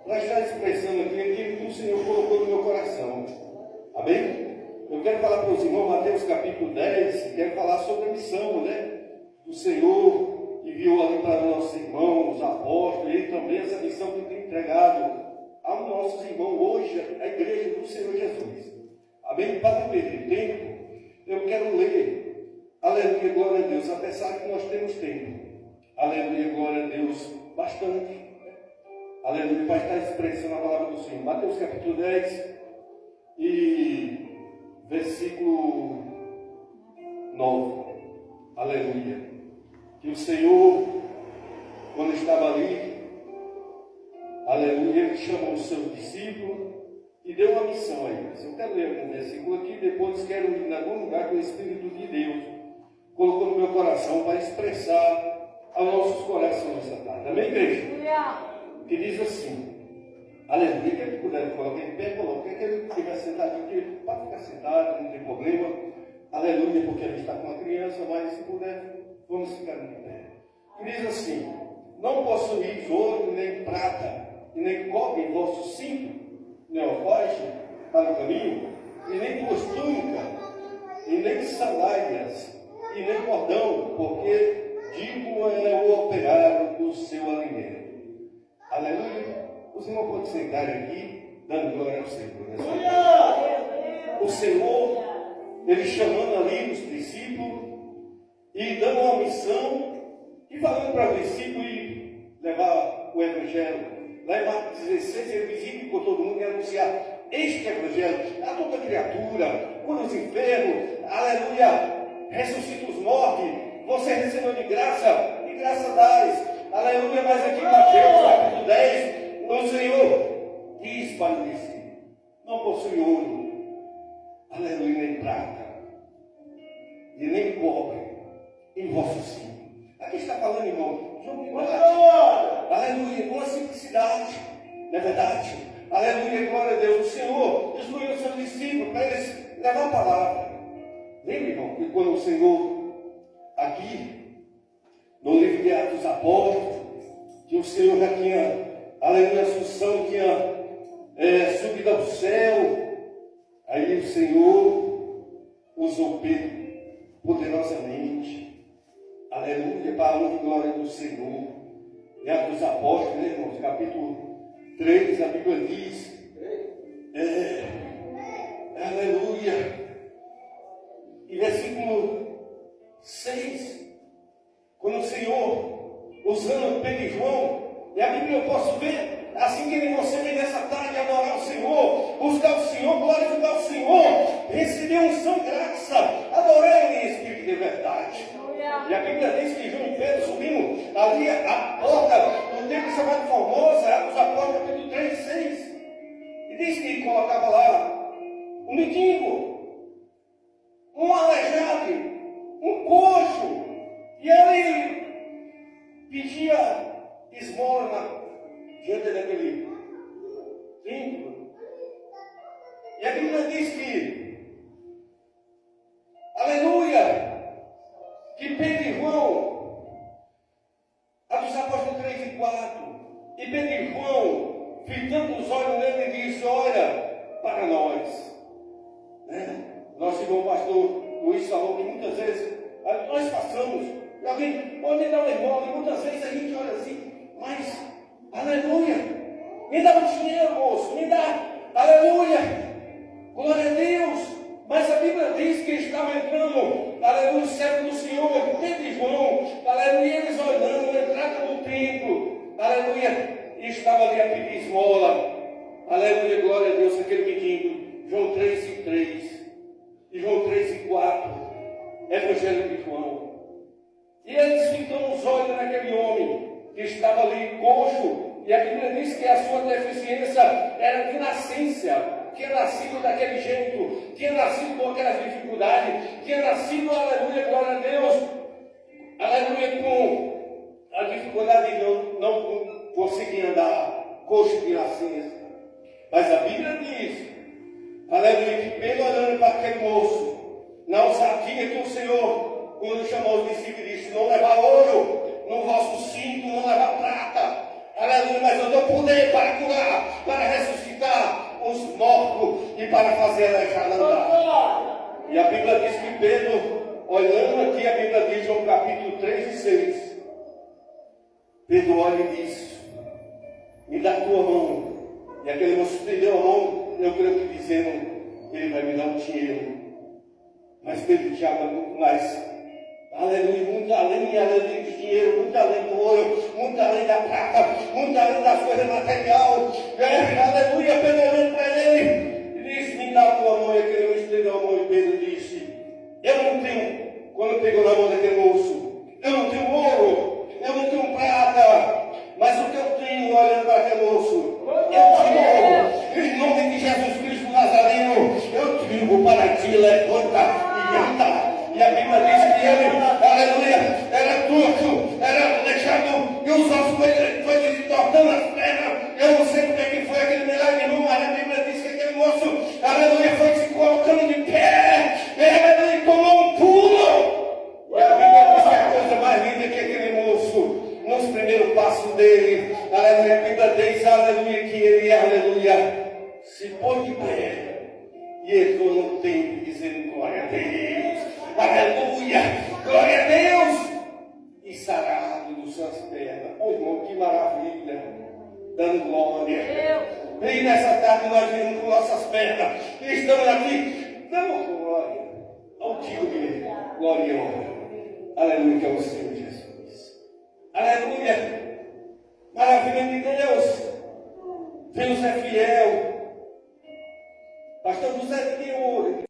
para estar expressando aqui aquilo que o Senhor colocou no meu coração. Amém? Eu quero falar para os irmãos, Mateus capítulo 10, quero falar sobre a missão, do Senhor, que enviou ali para nossos irmãos, os apóstolos, e também essa missão que tem entregado aos nossos irmãos hoje, a igreja do Senhor Jesus. Amém? Para não perder tempo, eu quero ler, aleluia, glória a Deus, apesar que nós temos tempo, aleluia, glória a Deus, bastante, aleluia, para estar expressando a palavra do Senhor. Mateus capítulo 10 e versículo 9, aleluia, que o Senhor, quando estava ali, aleluia, ele chamou os seus discípulos e deu uma missão a eles. Eu quero ler um versículo aqui, depois quero ir em algum lugar que o Espírito de Deus colocou no meu coração para expressar aos nossos corações essa tarde. Amém, igreja? Que diz assim, aleluia, que ele puder colocar em pé, coloque, que ele estiver sentado aqui, pode ficar sentado, não tem problema, aleluia, porque a gente está com uma criança, mas se puder, vamos ficar em pé. Que diz assim, não possuís ouro nem prata, e nem cobre em vosso cinto, nem alforje para o caminho, e nem duas túnicas, e nem sandálias, e nem cordão, porque digo é o operário do seu alimento. Aleluia. Os irmãos podem sentar aqui, dando glória ao Senhor. O Senhor, ele chamando ali os discípulos, e dando uma missão, e falando para os discípulos ir levar o Evangelho. Lá em Marcos 16, ele visita por todo mundo e anunciar este Evangelho a toda criatura, cura os enfermos, aleluia, ressuscita os mortos, você recebeu de graça dás, aleluia. Mas aqui em Mateus capítulo 10, o Senhor diz para o discípulo, não possui ouro, aleluia, nem prata, e nem cobre em vosso cinto. Aqui está falando, irmão, de humildade, aleluia, com a simplicidade, não é verdade? Aleluia, glória a Deus. O Senhor instruiu os seus discípulos para eles levar a palavra. Lembra, irmão, que quando o Senhor, aqui, no livro de Atos dos Apóstolos, que o Senhor já tinha, aleluia, a Assunção, tinha subido ao céu, aí o Senhor usou Pedro poderosamente, aleluia, para a honra e glória do Senhor. Em Atos dos Apóstolos, né, irmãos, capítulo 3, a Bíblia diz, aleluia, e versículo 6, quando o Senhor, usando Pedro e João, e a Bíblia eu posso ver, assim que você vem nessa tarde adorar o Senhor, buscar o Senhor, glorificar o Senhor, receber unção e graça, adorar Ele em espírito de verdade. E a Bíblia diz que João e Pedro subindo ali a porta do templo chamado Formosa, Atos dos Apóstolos, capítulo 3, 6, e diz que colocava lá um mendigo, um aleijado, um coxo, e ele pedia esmola diante daquele templo. E a Bíblia diz que, aleluia, que Pedro e João, Atos dos Apóstolos 3 e 4, e Pedro e João, fitando os olhos nele, disse, olha para nós. Nosso irmão pastor Luiz falou que muitas vezes nós passamos, alguém pode dar uma esmola, e muitas vezes a gente olha assim, mas, aleluia, me dá um dinheiro, moço, me dá, aleluia, glória a Deus. Mas a Bíblia diz que estava entrando, aleluia, o servo do Senhor, Pedro e João, aleluia, eles olhando a entrada do templo, aleluia, e estava ali a pedir esmola, aleluia, glória a Deus, aquele menino, João 3 e 3, e João 3 e 4, Evangelho de João. E eles fitam os olhos naquele homem que estava ali coxo, e a Bíblia diz que a sua deficiência era de nascença, tinha nascido daquele jeito, tinha nascido com aquelas dificuldades, tinha nascido, aleluia, glória a Deus, aleluia, com a dificuldade de não conseguir andar, coxo de nascença. Mas a Bíblia diz, aleluia, que Pedro olhando para aquele moço, na ousadia que o Senhor, quando chamou os discípulos, disse, não levar ouro no vosso cinto, não levar prata, aleluia, mas eu dou poder para curar. para fazer aleijado andar. E a Bíblia diz que Pedro, olhando aqui, a Bíblia diz, João capítulo 3 e 6, Pedro olha e diz: me dá a tua mão. E aquele moço estendeu a mão, eu creio que dizendo: ele vai me dar um dinheiro. Mas Pedro tinha muito mais. Aleluia, muito além, aleluia, do dinheiro, muito além do ouro, muito além da prata, muito além das coisas materiais. Aleluia, Pedro olhando para ele e disse: me dá a tua mão. E aquele moço estendeu a mão e Pedro disse: eu não tenho. Quando pegou na mão daquele moço, eu não tenho ouro, eu não tenho prata, mas o que eu tenho, olhando para aquele moço, eu digo, em nome de Jesus Cristo Nazareno, eu digo para ti, levanta e anda. E a Bíblia diz que ele, aleluia, era torto, era aleijado, e os ossos foi lhe tortando as pernas. Eu não sei como é que foi aquele milagre, não, mas a Bíblia diz que aquele moço, aleluia, foi se colocando de pé, aleluia, e tomou um pulo. E a Bíblia diz que a coisa mais linda é que aquele moço, nos primeiros passos dele, aleluia, a Bíblia diz, aleluia, que ele, aleluia, se pôs de pé e entrou no templo dizendo: glória a Deus, aleluia, glória a Deus, e sarado dos suas pernas. Oh, irmão, que maravilha, dando glória. E nessa tarde nós vimos com nossas pernas e estamos aqui dando glória ao Tio dele, glória e honra, aleluia, que é o Senhor Jesus. Aleluia, maravilha de Deus. Deus é fiel. Pastor José,